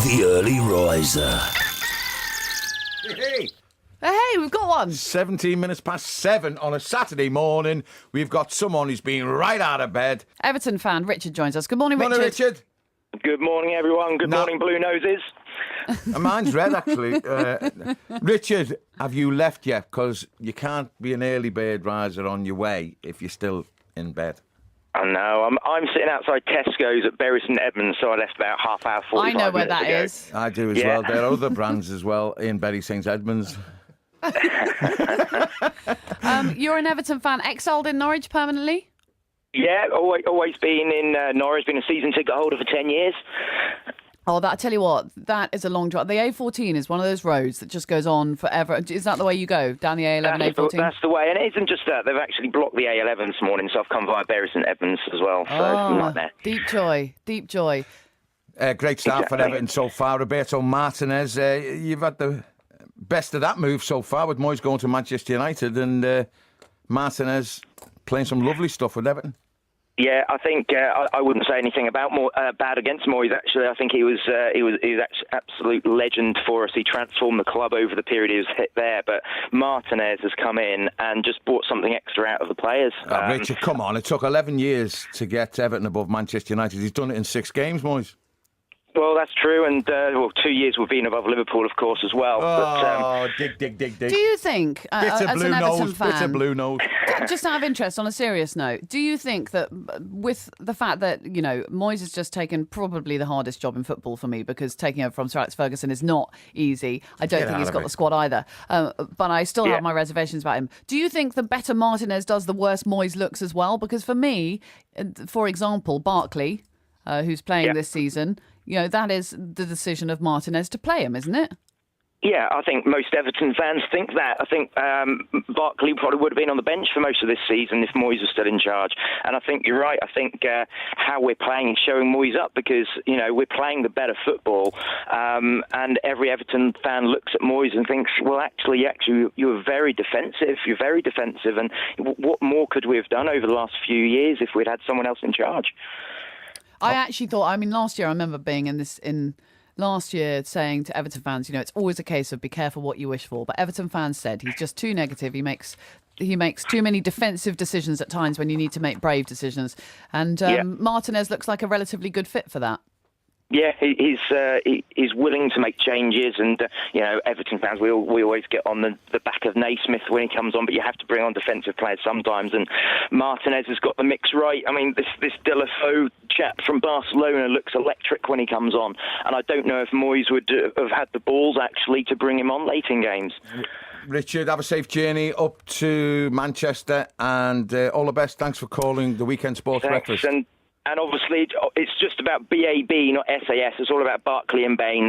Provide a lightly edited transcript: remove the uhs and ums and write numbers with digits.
The Early Riser. Hey, Hey, we've got one. 17 minutes past 7 on a Saturday morning. We've got someone who's been right out of bed. Everton fan Richard joins us. Good morning, Richard. Morning, Richard. Good morning, everyone. Good morning, Blue Noses. Mine's red, actually. Richard, have you left yet? Because you can't be an early bird riser on your way if you're still in bed. I know. I'm sitting outside Tesco's at Bury St Edmunds, so I left about half hour, 45 I know where minutes that ago. is. I do as well. There are other brands as well in Bury St Edmunds. You're an Everton fan, exiled in Norwich permanently? Yeah, always been in Norwich, been a season ticket holder for 10 years. Oh, I tell you what, that is a long drive. The A14 is one of those roads that just goes on forever. Is that the way you go, down the A11, A14? That's the way, and it isn't just that. They've actually blocked the A11 this morning, so I've come via Bury St Edmunds as well, so it's a nightmare. Deep joy, deep joy. Great start for Everton so far. Roberto Martinez, you've had the best of that move so far with Moyes going to Manchester United and Martinez playing some lovely stuff with Everton. Yeah, I think I wouldn't say anything about bad against Moyes. Actually, I think he was absolute legend for us. He transformed the club over the period he was hit there. But Martinez has come in and just brought something extra out of the players. Richard, come on! It took 11 years to get Everton above Manchester United. He's done it in 6 games, Moyes. Well, that's true, and 2 years we've been above Liverpool, of course, as well. Dig. Do you think, as an Everton fan, bitter blue nose. just out of interest, on a serious note, do you think that with the fact that, you know, Moyes has just taken probably the hardest job in football for me, because taking over from Sir Alex Ferguson is not easy. I don't think he's got the squad either. But I still have my reservations about him. Do you think the better Martinez does, the worse Moyes looks as well? Because for me, for example, Barkley, who's playing this season, you know, that is the decision of Martinez to play him, isn't it? Yeah, I think most Everton fans think that. I think Barkley probably would have been on the bench for most of this season if Moyes was still in charge. And I think you're right. I think how we're playing is showing Moyes up, because, you know, we're playing the better football. And every Everton fan looks at Moyes and thinks, well, actually, you're very defensive. You're very defensive. And what more could we have done over the last few years if we'd had someone else in charge? I actually thought, I mean, last year I remember being last year saying to Everton fans, you know, it's always a case of be careful what you wish for. But Everton fans said he's just too negative. He makes too many defensive decisions at times when you need to make brave decisions. And Martinez looks like a relatively good fit for that. Yeah, he's willing to make changes, and you know, Everton fans, we always get on the back of Naismith when he comes on, but you have to bring on defensive players sometimes, and Martinez has got the mix right. I mean, this Deulofeu chap from Barcelona looks electric when he comes on, and I don't know if Moyes would have had the balls actually to bring him on late in games. Richard, have a safe journey up to Manchester, and all the best. Thanks for calling the Weekend Sports Breakfast. And obviously, it's just about BAB, not SAS. It's all about Barkley and Bain.